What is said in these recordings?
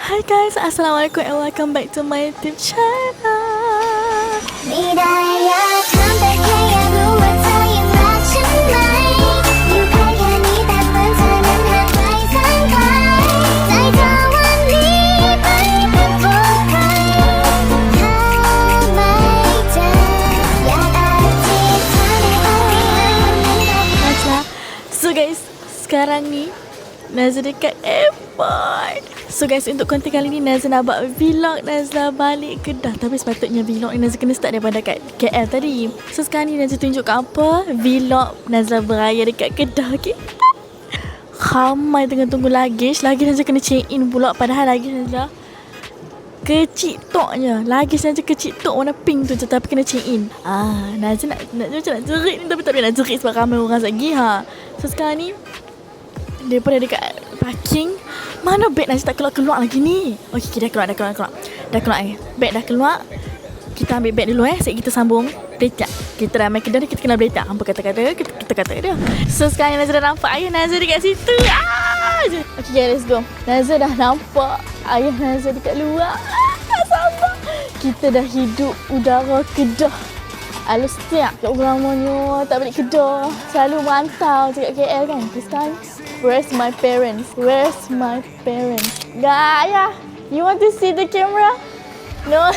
Hi guys, Assalamualaikum and welcome back to my YouTube channel. So guys, sekarang ni Nazla dekat airport. So guys, untuk konten kali ni Nazla nak buat vlog Nazla balik Kedah. Tapi sepatutnya vlog ni Nazla kena start daripada kat KL tadi. So sekarang ni Nazla tunjukkan apa vlog Nazla beraya dekat Kedah, okay? Ramai tengah tunggu luggage. Luggage Nazla kena check in pula. Padahal luggage Nazla kecil toknya. Luggage Nazla kecil tok warna pink tu je, tapi kena check in. Nazla nak jerit ni, tapi tak boleh nak jerit sebab ramai orang lagi. So sekarang ni daripada dekat parking, mana beg Nazla tak keluar lagi ni. Okey, dah keluar. Beg dah keluar. Kita ambil beg dulu Sekejap kita sambung beletak. Kita ramai Kedah ni, kita kena beletak. Hampa kata-kata, kita kata dia. So sekarang Nazla dah nampak ayah Nazla dekat situ. Okey guys, let's go. Nazla dah nampak ayah Nazla dekat luar. Tak sabar. Kita dah hidup udara Kedah. Setiap orang lamanya tak balik Kedah, selalu merantau cakap KL kan. Terus sekarang, where's my parents? Ayah, you want to see the camera? No.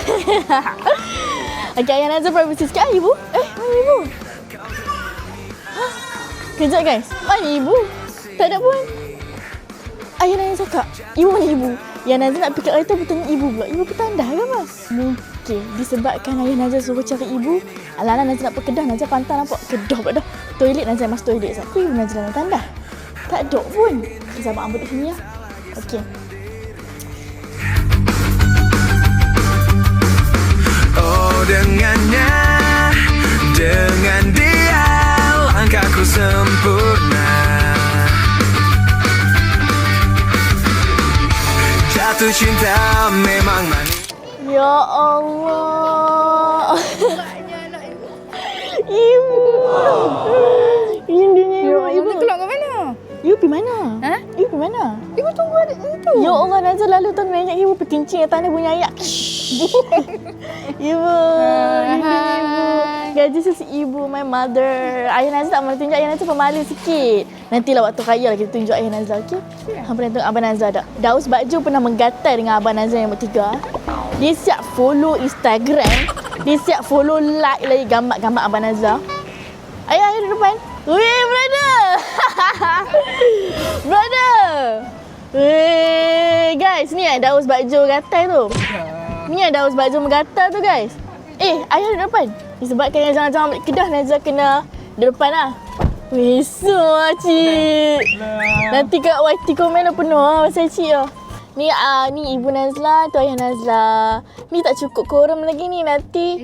Okay, ayah Nazla privacy sikit. Ibu? Mana ibu? Kejap guys, mana ibu? Tak ada pun. Ayah Nazla cakap, ibu mana ibu? Yang Nazla nak pick up kereta bertanya ibu pula. Ibu bertandah ke apa? Mungkin disebabkan ayah Nazla suruh cari ibu. Alah-alah Nazla nak pergi Kedah, Nazla pantang nampak Kedah pula dah. Toilet Nazla masuk toilet. Siapa ibu Nazla nak tandah? Tak ada pun. Kita sabar ambil di sini ya. Okey. Oh dengannya, dengan dia langkahku sempurna. Jatuh cinta memang manis. Ya Allah. Ibu. Indahnya ibu. Ibu keluar ke mana? Ibu pergi mana? Ibu pergi mana? Ibu tunggu ada itu. Ya Allah, Nazla lalu tuan banyak ibu pergi kencing kat tanah bunyi ayak. Ibu. Gaji sesi ibu, my mother. Ayah Nazla tak mahu tunjuk ayah Nazla pemalu sikit. Nantilah waktu raya lah kita tunjuk ayah Nazla, okey? Hampa nak tengok Abang Nazla tak? Daus Bakjo pernah menggatai dengan Abang Nazla yang bertiga. Dia siap follow Instagram. Dia siap follow like lagi gambar-gambar Abang Nazla. Ayah di depan. Weh, brother. Brother. Weh, guys, ni Daus Bakjo gatai tu. Ni Daus Bakjo menggatai tu, guys. Ayah di depan. Disebabkan yang jangan-jangan balik Kedah, Nazla kena di depan lah. Weh, so cik. Nanti kat YT komen dah penuh pasal cik lah. Ni ibu Nazla, tu ayah Nazla. Ni tak cukup koram lagi ni, nanti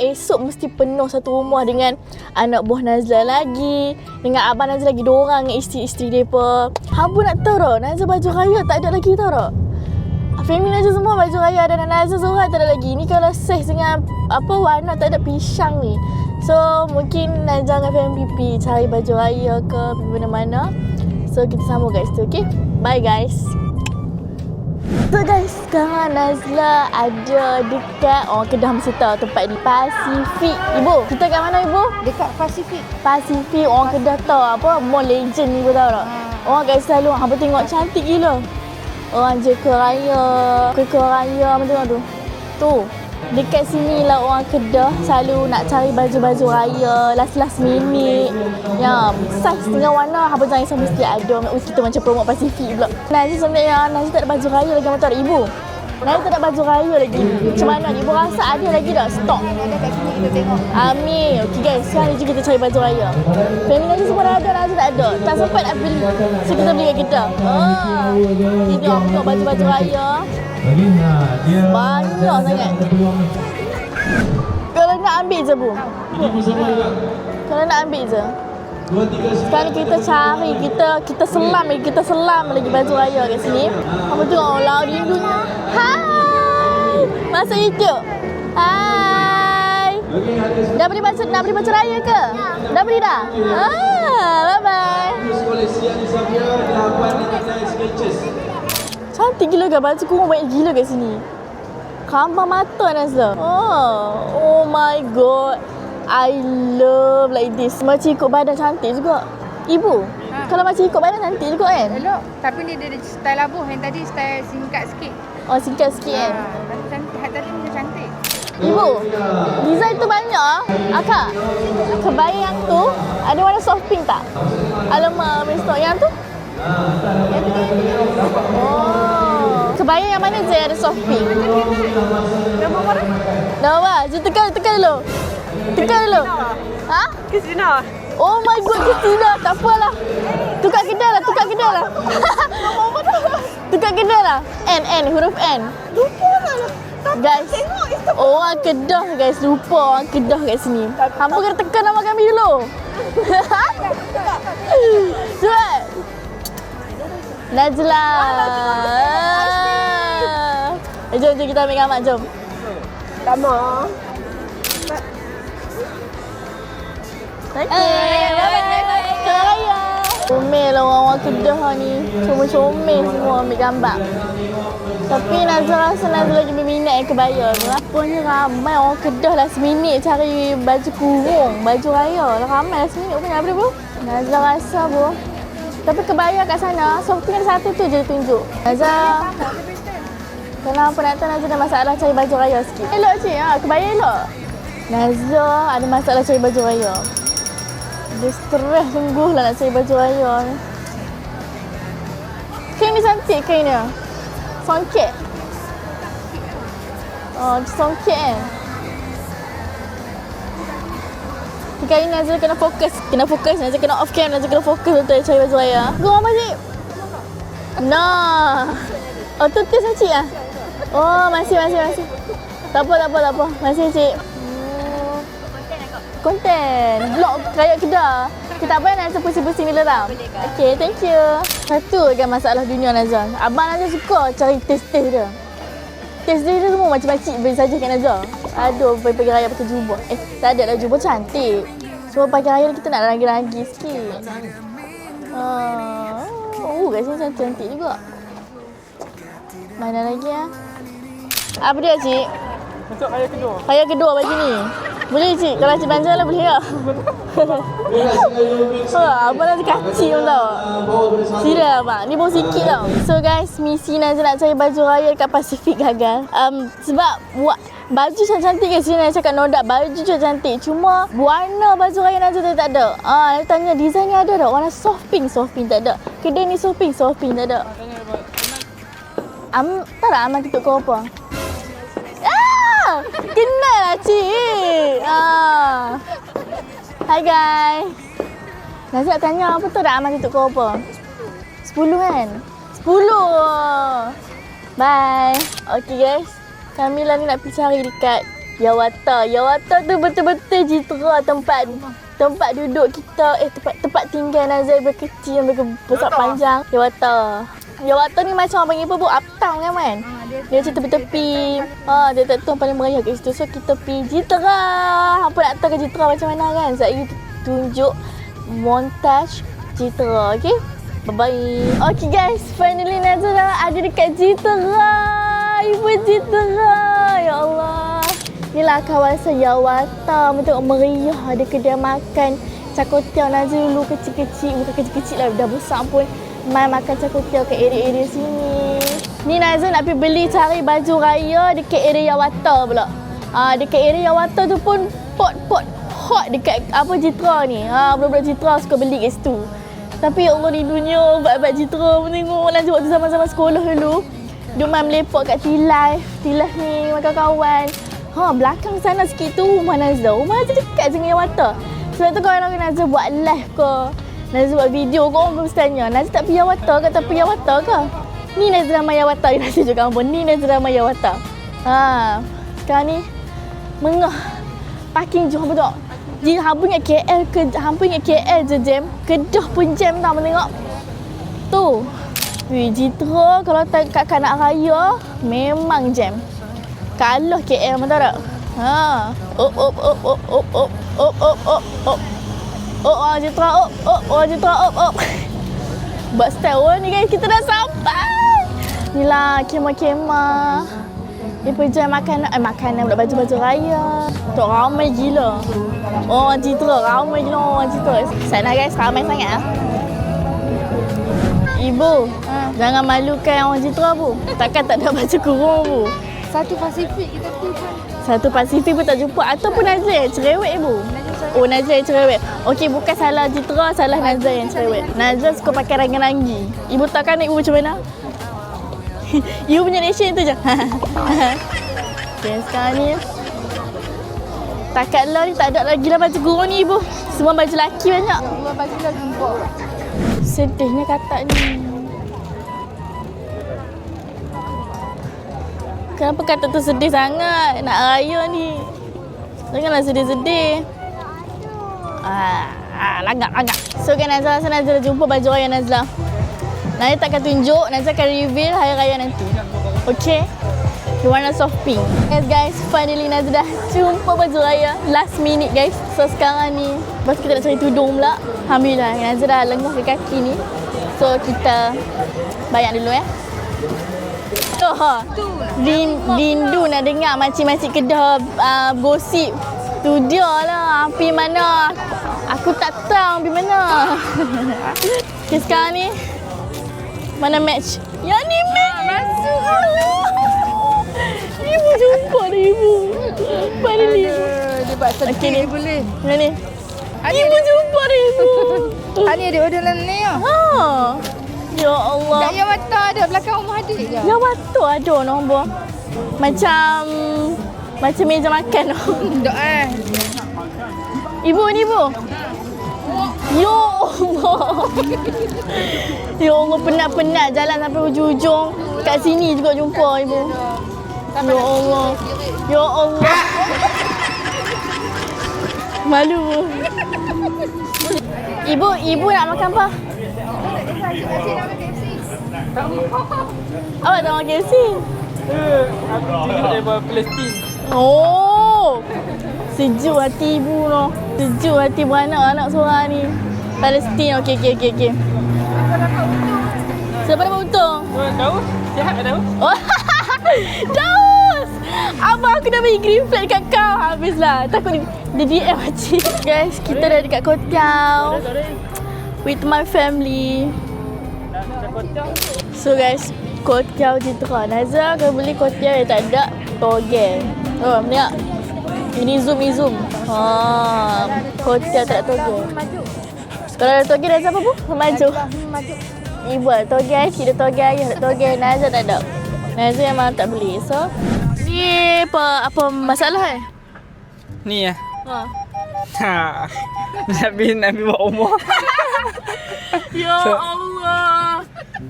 esok mesti penuh satu rumah dengan anak buah Nazla lagi, dengan abang Nazla lagi, diorang dengan isteri-isteri depa. Hampa nak tahu tak, Nazla baju raya tak ada lagi tahu tak? Family Nazla semua baju raya ada, dan Nazla seorang tak ada lagi. Ni kalau saiz dengan warna tak ada pisang ni. So mungkin Nazla dengan family pergi cari baju raya ke mana-mana. So kita sambung guys tu, okay? Bye guys. So guys, sekarang Nazla ada dekat Kedah mesti tahu tempat di Pasifik. Ibu, kita kat mana ibu? Dekat Pasifik. Pasifik, orang Kedah tahu apa? Mall Legend ni, ibu tahu tak? Orang kat selalu, hampa tengok cantik gila. Orang Jeko Raya, Kuku Raya, macam mana tu? Tu, dekat sini lah orang Kedah selalu nak cari baju-baju raya last minute. Ya, saiz dengan warna hampa jangan risau mesti ada. Kita macam promote Pasifik pula. Nazla sebenarnya Nazla tak ada baju raya lagi, macam tak ibu. Nazla tak ada baju raya lagi. Macam mana ibu rasa ada lagi tak stok? Ada kat sini, kita tengok. Amin. Okey guys, sekarang ni kita cari baju raya. Family Nazla semua dah ada, Nazla tak ada. Tak sempat nak beli. So kita beli kat kita. Ini tengok baju-baju raya. Banyak sangat. Kalau nak ambil je bu. Kalau nak ambil je. Sekarang kita cari, kita selam lagi baju raya kat sini. Apa tengok laut rindunya. Hai. Masuk YouTube. Hai. Dah beli baju raya ke? Dah beli dah? Bye bye. Cantik Cantik gila kan? Baju kurung banyak gila kat sini. Kambang mata Nazla. Oh my god. I love like this. Macam ikut badan cantik juga. Ibu, kalau macam ikut badan cantik juga kan? Elok. Tapi ni dia ada style labuh. Yang tadi style singkat sikit. Oh, singkat sikit kan? Cantik. Hat tadi macam cantik. Ibu, design tu banyak Akak, kebaya yang tu ada warna soft pink tak? Alamak, Mr. Yang tu? Oh, kebaya yang mana je ada soft pink? Nama mana? Dah apa? Jom tekan dulu. Tekan dulu. Ha? Kristina. Oh my god, Kristina. Tak apalah. Tukar kedai lah. Tukar kedai lah. N, huruf N. Lupa lah. Guys, orang Kedah guys. Lupa orang Kedah kat sini. Hampa kena tekan nama kami dulu. Cepat. Najla. Jom kita ambil gambar, jom. Lama. Okay, bye-bye. Raya. Comel lah orang-orang Kedah ni. Comel semua ambil gambar. Tapi Nazla rasa Nazla lagi berminat yang kebaya. Kenapanya ramai orang Kedah last minute cari baju kurung, baju raya. Ramai last minute punya apa bro? Nazla rasa bro. Tapi kebaya kat sana, shopping ada satu tu je tunjuk. Nazla, kenapa nak tahu Nazla ada masalah cari baju raya sikit? Elok cik, kebaya elok. Nazla ada masalah cari baju raya. Dia stres sungguh lah nak cari baju raya ni. Kain ni cantik kain dia. Songket. Oh, songket kan. Kali ni Nazla kena fokus. Nazla kena off cam. Nazla kena fokus untuk cari baju raya. Go apa cik? Nah. Oh, tu tis cik lah? Oh, masih. Tak apa. Masih cik. Konten. Vlog rakyat Kedah. Kita tak payah Nazla pusing-pusing ni leram. Okay, thank you. Satu kan masalah dunia Nazla. Abang Nazla suka cari taste-taste dia. Taste dia semua macam makcik beri saja kat Nazla. Aduh, pagi raya pakai jubah. Tak ada lah jubah cantik. Cuma pagi raya kita nak lagi-lagi sikit. Kat sini cantik-cantik juga. Mana lagi ah? Apa dia cik? Untuk raya kedua. Raya kedua baju ni. Boleh cik, kalau cik belanja lah boleh tak? Abang Nazla kacil tau. Serius abang, ni baru sikit tau. So guys, misi Nazla nak cari baju raya dekat Pasifik gagal. Sebab baju cantik kat sini, Nazla cakap nodak baju je cantik. Cuma warna baju raya Nazla tak ada. Nazla tanya design ni ada tak? Warna soft pink tak ada. Kedai ni soft pink tak ada. Tak ada Aman tutup kau apa? Kenal lah cik. Hai guys. Nazla nak tanya apa tu dah Aman tutup kau apa? 10 kan? 10. Bye. Okay guys. Kami lah ni nak pergi cari dekat Yawata. Yawata tu betul-betul jitra tempat duduk kita. Tempat tinggal Nazla berkecil yang besar panjang. Yawata ni macam orang panggil apa bu? Uptown kan? Dia macam tepi-tepi. Dia tak tahu paling meriah kat situ. So kita pergi Jitra. Hampa nak tahu ke Jitra macam mana kan? Saya ingin tunjuk montage Jitra. Okay? Bye-bye. Okay guys. Finally Nazla ada dekat Jitra. Ibu Jitra. Ya Allah. Inilah kawasan Yawata. Tengok meriah. Ada kedai makan. Cakotiao Nazla dulu kecil-kecil. Bukan kecil-kecil lah. Dah besar pun. Mai makan cakotiao kat area-area sini. Ni Nazla nak pergi beli cari baju raya dekat area Yawata pula. Dekat area Yawata tu pun pot hot dekat apa Jitra ni. Budak-budak Jitra suka beli kat situ. Tapi ya Allah ni dunia buat Jitra tengok Nazla waktu zaman-zaman sekolah dulu. Dia main melepok kat T-Life ni makan kawan. Belakang sana sikit tu rumah Nazla. Rumah Nazla dekat dengan Yawata. Sebab tu kalau Nazla buat live ke, Nazla buat video ke, orang mesti tanya, Nazla tak pergi Yawata ke? Tak pergi Yawata ke? Ni Nazla Ramai Yawata. Dia nasi juga ampun. Ni Nazla Ramai Yawata. Sekarang ni mengah parking je. Hampa tengok. Hampa ingat KL ke? Hampa ingat KL je jam. Kedah pun jam tau. Tengok. Tu. Jitra kalau kat Kanak Raya memang jam. Kalah KL tahu tak? Jitra Buat style ni guys, kita dah sampai. Inilah kemah-kemah. Ibu jual makanan buat baju-baju raya. Tu ramai gila. Orang Citra, ramai gila orang Citra. Sana guys, ramai sangat ah. Ibu, jangan malukan orang Citra bu. Takkan tak ada baju kurung bu. Satu Pasifik kita tu pun. Satu Pasifik pun tak jumpa. Ataupun Nazir yang cerewet ibu. Oh, Nazir yang cerewet. Okey, bukan salah Citra, salah Nazir yang cerewet. Nazir suka pakai rangi-rangi. Ibu tahu kan ibu macam mana? Ibu punya nation tu je. Okay, sekarang ni takat lah ni tak ada lagi lah baju kurung ni ibu. Semua baju lelaki banyak. Dua baju dah jumpa. Sedihnya katak ni. Kenapa katak tu sedih sangat? Nak raya ni. Janganlah sedih-sedih. Lagak. So kan Nazla dah jumpa baju raya Nazla. Nazla takkan tunjuk, Nazla akan reveal hari raya nanti. Okay? The warna soft pink. Yes guys, finally Nazla dah jumpa baju raya. Last minute guys. So sekarang ni, lepas kita nak cari tudung pula. Alhamdulillah, Nazla dah lenguh ke kaki ni. So kita bayar dulu ya. Rindu nak dengar makcik-makcik Kedah gosip. Tu dia lah, api mana. Aku tak tahu api mana. Okay, sekarang ni mana match? Yang ni match. Masuk. Ibu jumpa dah ibu. Finally. Dia buat sedih Okey, ni. boleh. Mana ni? Ibu jumpa dah ibu. Ani ada order ni ya. Ha. Ya Allah. Tak yang mata ada belakang rumah adik je. Ya waktu ada nombor. Macam meja makan. Tak Ibu ni ibu. Ya Allah. Ya Allah, penat-penat jalan sampai hujung-hujung. Kat sini juga jumpa ibu. Ya Allah. Ya Allah. Malu. Ibu nak makan apa? Awak tak makan KFC? Daripada Palestin. Oh, sejuk hati ibu no. Sejuk hati beranak-anak seorang ni. Palestin, okey. Siapa dapat untung? Daus? Sihat Daus? Oh, Daus! Abang aku dah bagi green flag kat kau. Habislah. Takut dia DM makcik. Guys, kita dah dekat Kotiau. With my family. So guys, Kotiau Citra. Nazla akan beli Kotiau yang tak ada togel. Oh, tengok. Ini zoom. Kotiau tak ada togel. Kalau ada togel, Nazla apa bu? Maju. Ibu ada togel, kita togel, ayah ada togel. Nazla tak ada. Nazla memang tak beli. So, ni apa masalah Ni ya. Ha. Nabi buat umur. Ya Allah.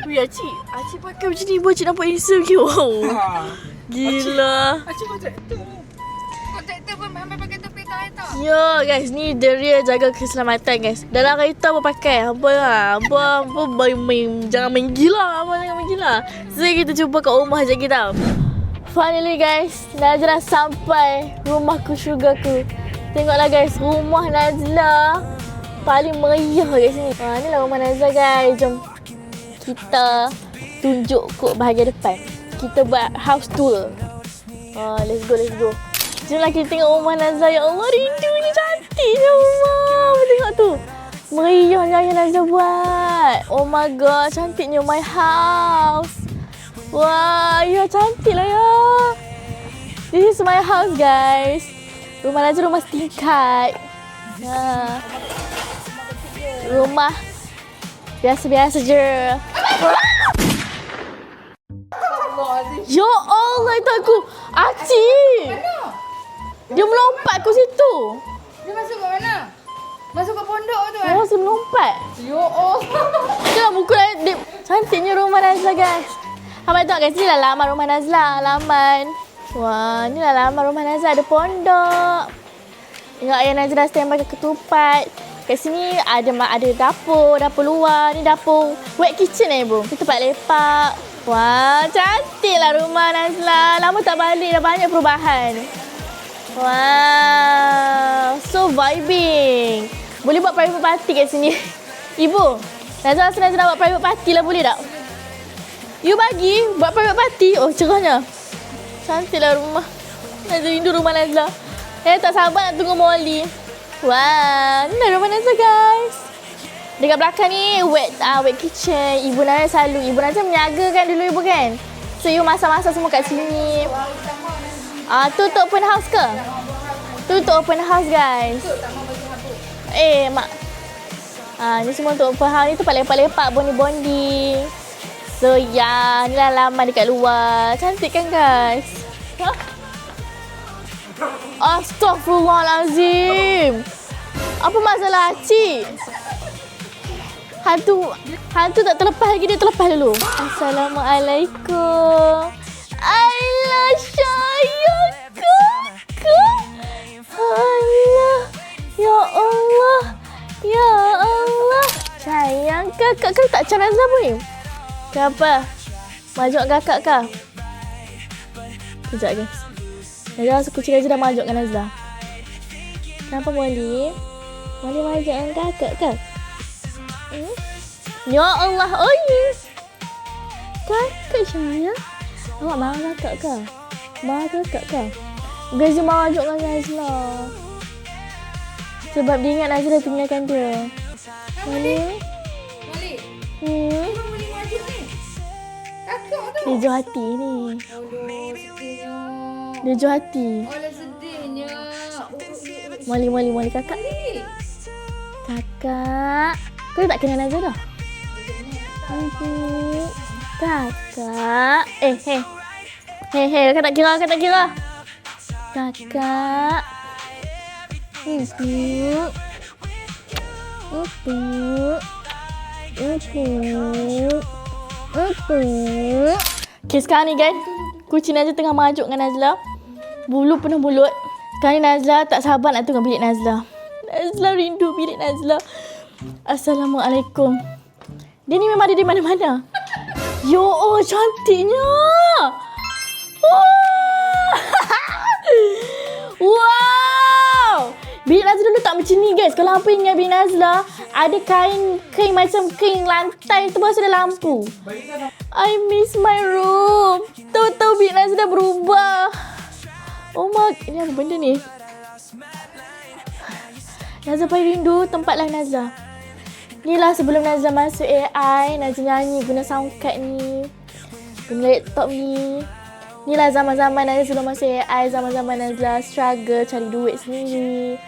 Wih, Acik pakai macam ni, Acik nampak insecure. Gila. Kontraktor pun sampai pakai topi kereta. Ya guys, ni the real jaga keselamatan guys. Dalam kereta pun pakai. Apa jangan main gila. So kita cuba kat rumah je kita. Finally guys, Nazla sampai rumahku syurgaku. Tengoklah guys, rumah Nazla paling meriah kat sini. Ni lah rumah Nazla guys. Jom kita tunjuk kot bahagian depan. Kita buat house tour. Let's go. Jomlah kita tengok rumah Nazla. Ya Allah, rindunya cantiknya rumah. Tengok tu. Meriahnya yang Nazla buat. Oh my god, cantiknya my house. Wah, ya cantik lah ya. This is my house guys. Rumah Nazla rumah setingkat. Rumah biasa-biasa je. Ya Allah, itu aku. Acik. Dia melompat ke situ. Dia masuk kat mana? Masuk kat pondok tu Oh, dia melompat. Ya Allah. Tengok buku dia. Cantiknya rumah Nazla guys. Abang tengok guys, inilah laman rumah Nazla. Laman. Wah, inilah laman rumah Nazla. Ada pondok. Tengok ayah Nazla standby ke ketupat. Kat sini ada dapur luar. Ni dapur wet kitchen ibu. Itu tempat lepak. Wah, cantiklah rumah Nazla. Lama tak balik, dah banyak perubahan. Wow, so vibing. Boleh buat private party kat sini. Ibu, Nazla nak buat private party lah, boleh tak? You bagi buat private party. Oh, cerahnya. Cantiklah rumah. Nazla rindu rumah Nazla. Tak sabar nak tunggu Molly. Wah, ni rumah Nazla guys. Dekat belakang ni wet kitchen. Ibu Nazla selalu. Ibu Nazla menjaga kan dulu ibu kan. So you masak-masak semua kat sini. Tu untuk open house ke? Tu untuk open house guys. Mak. Ni semua untuk open house. Ni tempat lepak-lepak bondi-bondi. So ya, ni lah laman dekat luar. Cantik kan guys? Astaghfirullahalazim. Apa masalah Cik? Hantu tak terlepas lagi, dia terlepas dulu. Assalamualaikum. Allah sayang kakak. Allah. Ya Allah. Ya Allah. Sayang kakak. Kau tak cakap Nazla pun ni? Kenapa? Majok kakak kah? Sekejap guys. Nazla rasa kucing Nazla dah majok dengan Nazla. Kenapa Molly? Molly majok dengan kakak kah? Ya Allah, oh yes. Kakak sayang. Awak marah kakak kah? Marah kakak kah? Guys, dia majok dengan Nazla. Sebab dia ingat Nazla tinggalkan dia. Molly? Molly majik ni. Kakak tu. Dia jual hati ni. Aduh, sedihnya. Dia jual hati. Alah, sedihnya. Molly kakak. Kakak. Kau tak kenal Nazla dah? Kakak. Hey. Kakak tak kira. Kakak. Okay, sekarang ni guys, kucing Nazla tengah majuk dengan Nazla. Bulu penuh mulut. Sekarang ni Nazla tak sabar nak tengok bilik Nazla. Nazla rindu bilik Nazla. Assalamualaikum. Dia ni memang ada di mana-mana. Yo, oh cantiknya. Wow. Bilik Nazla dulu tak macam ni guys. Kalau apa ingat bilik Nazla, ada kain macam kain lantai tu pasal ada lampu. I miss my room. Tahu-tahu bilik Nazla dah berubah. Oh my, ini apa benda ni? Nazla paling rindu tempat lain Nazla. Inilah sebelum Nazla masuk AI, Nazla nyanyi guna soundcard ni. Guna laptop ni. Inilah zaman-zaman Nazla sebelum masuk AI, zaman-zaman Nazla struggle cari duit sendiri.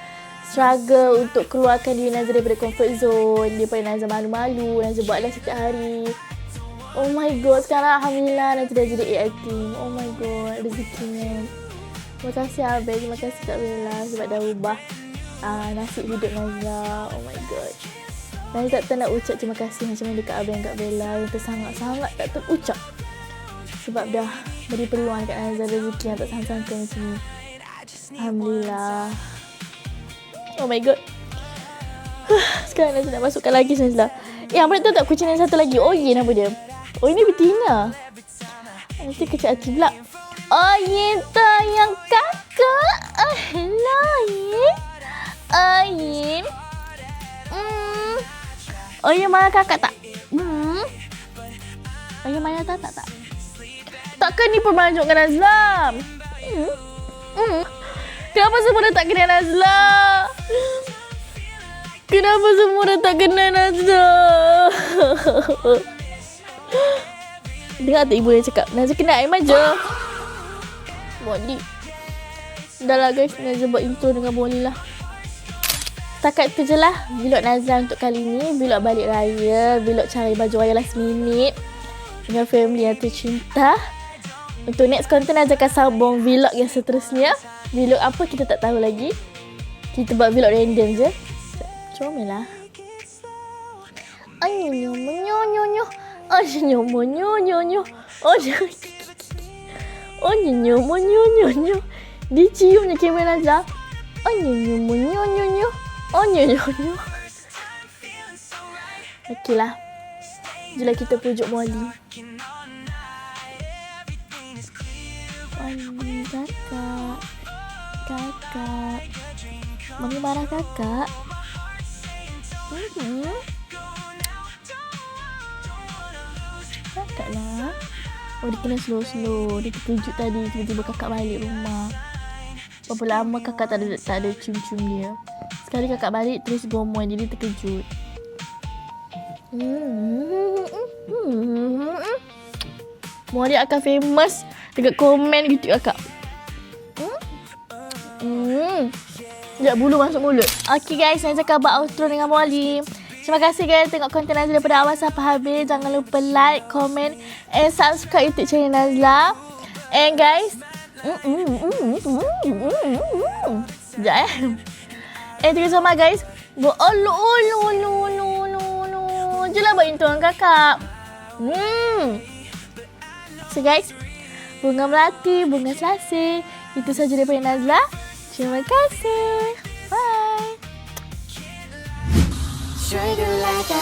Struggle untuk keluarkan diri Nazla daripada comfort zone. Daripada Nazla malu-malu, Nazla buatlah setiap hari. Oh my god, sekarang Alhamdulillah Nazla dah jadi AI team. Oh my god, rezekinya. Terima kasih Abel, terima kasih Kak Bella sebab dah ubah nasib hidup Nazla. Oh my god. Nazla tak nak ucap terima kasih macam mana dekat Abel dan Kak Bella yang tersangat-sangat tak terucap. Sebab dah beri peluang dekat Nazla rezeki yang tak sangka-sangka macam ni. Alhamdulillah. Oh my god. Sekarang Nazla nak masukkan lagi Nazla. Apa nak tahu tak kucing yang satu lagi? Oh ye, nama dia. Oh ini betina. Nanti kecil hati pula. Oh ye, yang kakak. Lain. Oh ye. Oh ye, marah kakak tak? Oh ye, marah tak? Takkan ni permajuk dengan Nazla? Kenapa semua dah tak kenal Nazla? Kenapa semua dah tak kenal Nazla? Dengar tak ibu yang cakap? Nazla kena air manja. Molly. Dah lah guys, Nazla buat intro dengan Molly lah. Setakat tu je lah vlog Nazla untuk kali ni. Vlog balik raya, vlog cari baju raya last minute dengan family yang tercinta. Untuk next content Nazla akan sambung vlog yang seterusnya. Vlog apa kita tak tahu lagi. Kita buat vlog random je. Comel lah. Nyonyo. Nyonyo. Diciumnya kamera Nazla. Nyonyo. Okey lah. Jomlah kita pujuk Molly. Kakak. Molly marah kakak. Kakak lah. Oh, dia kena slow-slow. Dia terkejut tadi. Tiba-tiba kakak balik rumah. Berapa lama kakak tak ada cium-cium dia. Sekali kakak balik terus gomoh. Jadi terkejut. Dia akan famous dekat komen YouTube kakak. Sekejap bulu masuk mulut. Okay guys, Nazla akan buat outro dengan Molly. Terima kasih guys tengok konten Nazla daripada awal sampai habis. Jangan lupa like, comment and subscribe YouTube channel Nazla. And guys, sekejap And thank you so much guys. Je lah buat intuan kakak. So guys, bunga melati, bunga selasih. Itu saja daripada Nazla. Terima kasih. Bye. Straight like a